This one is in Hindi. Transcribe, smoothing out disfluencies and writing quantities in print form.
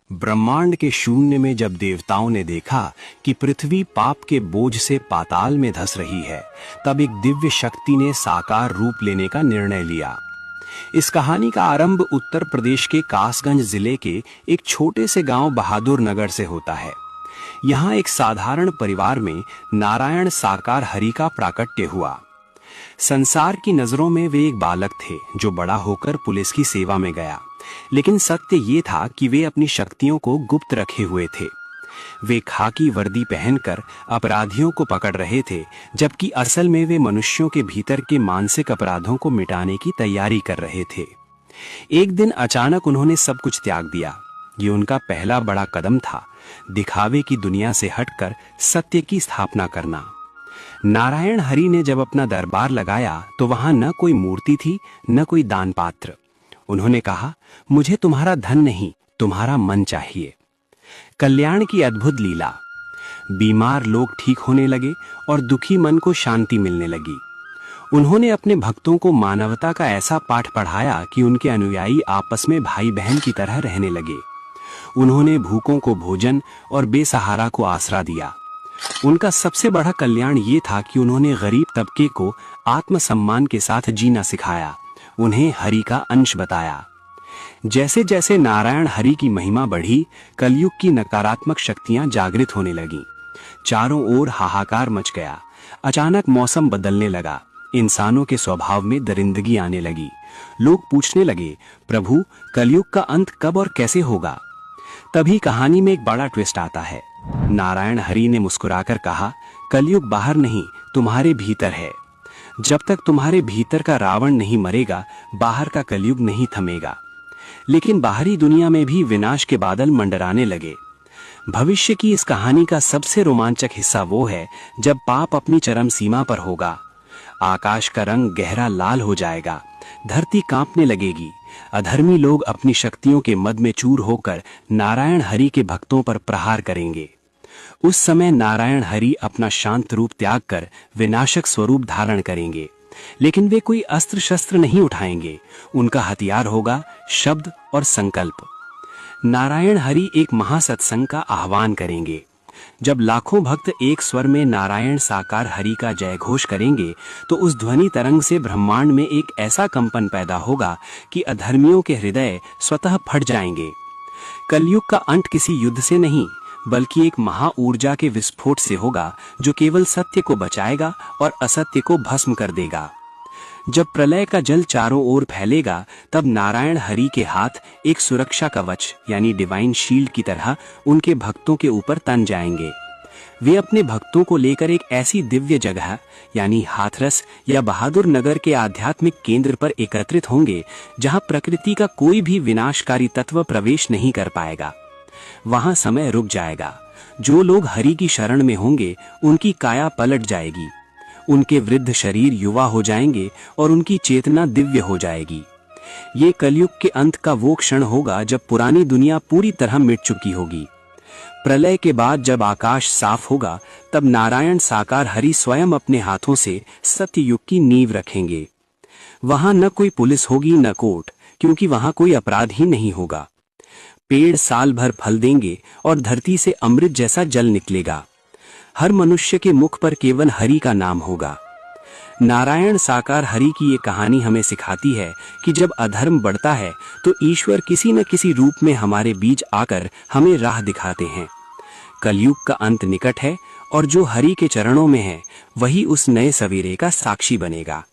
ब्रह्मांड के शून्य में जब देवताओं ने देखा कि पृथ्वी पाप के बोझ से पाताल में धंस रही है, तब एक दिव्य शक्ति ने साकार रूप लेने का निर्णय लिया। इस कहानी का आरंभ उत्तर प्रदेश के कासगंज जिले के एक छोटे से गांव बहादुर नगर से होता है। यहाँ एक साधारण परिवार में नारायण साकार हरि का प्राकट्य हुआ। संसार की नजरों में वे एक बालक थे जो बड़ा होकर पुलिस की सेवा में गया, लेकिन सत्य ये था कि वे अपनी शक्तियों को गुप्त रखे हुए थे। वे खाकी वर्दी पहनकर अपराधियों को पकड़ रहे थे, जबकि असल में वे मनुष्यों के भीतर के मानसिक अपराधों को मिटाने की तैयारी कर रहे थे। एक दिन अचानक उन्होंने सब कुछ त्याग दिया। ये उनका पहला बड़ा कदम था, दिखावे की दुनिया से हटकर सत्य की स्थापना करना। नारायण हरि ने जब अपना दरबार लगाया तो वहां न कोई मूर्ति थी, न कोई दान पात्र। उन्होंने कहा, मुझे तुम्हारा धन नहीं, तुम्हारा मन चाहिए। कल्याण की अद्भुत लीला। बीमार लोग ठीक होने लगे और दुखी मन को शांति मिलने लगी। उन्होंने अपने भक्तों को मानवता का ऐसा पाठ पढ़ाया कि उनके अनुयायी आपस में भाई बहन की तरह रहने लगे। उन्होंने भूखों को भोजन और बेसहारा को आसरा दिया। उनका सबसे बड़ा कल्याण ये था कि उन्होंने गरीब तबके को आत्मसम्मान के साथ जीना सिखाया, उन्हें हरि का अंश बताया। जैसे जैसे नारायण हरि की महिमा बढ़ी, कलयुग की नकारात्मक शक्तियां जागृत होने लगीं। चारों ओर हाहाकार मच गया। अचानक मौसम बदलने लगा। इंसानों के स्वभाव में दरिंदगी आने लगी। लोग पूछने लगे, प्रभु, कलयुग का अंत कब और कैसे होगा? तभी कहानी में एक बड़ा ट्विस्ट आता है। नारायण हरि ने मुस्कुराकर कहा, कलयुग बाहर नहीं, तुम्हारे भीतर है। जब तक तुम्हारे भीतर का रावण नहीं मरेगा, बाहर का कलयुग नहीं थमेगा। लेकिन बाहरी दुनिया में भी विनाश के बादल मंडराने लगे। भविष्य की इस कहानी का सबसे रोमांचक हिस्सा वो है जब पाप अपनी चरम सीमा पर होगा। आकाश का रंग गहरा लाल हो जाएगा, धरती कांपने लगेगी। अधर्मी लोग अपनी शक्तियों के मद में चूर होकर नारायण हरि के भक्तों पर प्रहार करेंगे। उस समय नारायण हरि अपना शांत रूप त्याग कर विनाशक स्वरूप धारण करेंगे, लेकिन वे कोई अस्त्र शस्त्र नहीं उठाएंगे। उनका हथियार होगा शब्द और संकल्प। नारायण हरि एक महासत्संग का आह्वान करेंगे। जब लाखों भक्त एक स्वर में नारायण साकार हरि का जय घोष करेंगे, तो उस ध्वनि तरंग से ब्रह्मांड में एक ऐसा कंपन पैदा होगा कि अधर्मियों के हृदय स्वतः फट जाएंगे। कलयुग का अंत किसी युद्ध से नहीं, बल्कि एक महा ऊर्जा के विस्फोट से होगा, जो केवल सत्य को बचाएगा और असत्य को भस्म कर देगा। जब प्रलय का जल चारों ओर फैलेगा, तब नारायण हरि के हाथ एक सुरक्षा कवच यानी डिवाइन शील्ड की तरह उनके भक्तों के ऊपर तन जाएंगे। वे अपने भक्तों को लेकर एक ऐसी दिव्य जगह यानी हाथरस या बहादुर नगर के आध्यात्मिक केंद्र पर एकत्रित होंगे, जहां प्रकृति का कोई भी विनाशकारी तत्व प्रवेश नहीं कर पाएगा। वहां समय रुक जाएगा। जो लोग हरि की शरण में होंगे, उनकी काया पलट जाएगी। उनके वृद्ध शरीर युवा हो जाएंगे और उनकी चेतना दिव्य हो जाएगी। ये कलयुग के अंत का वो क्षण होगा जब पुरानी दुनिया पूरी तरह मिट चुकी होगी। प्रलय के बाद जब आकाश साफ होगा, तब नारायण साकार हरि स्वयं अपने हाथों से सत्य युग की नींव रखेंगे। वहां न कोई पुलिस होगी, न कोर्ट, क्योंकि वहां कोई अपराध ही नहीं होगा। पेड़ साल भर फल देंगे और धरती से अमृत जैसा जल निकलेगा। हर मनुष्य के मुख पर केवल हरि का नाम होगा। नारायण साकार हरि की ये कहानी हमें सिखाती है कि जब अधर्म बढ़ता है, तो ईश्वर किसी न किसी रूप में हमारे बीच आकर हमें राह दिखाते हैं। कलयुग का अंत निकट है और जो हरि के चरणों में है, वही उस नए सवेरे का साक्षी बनेगा।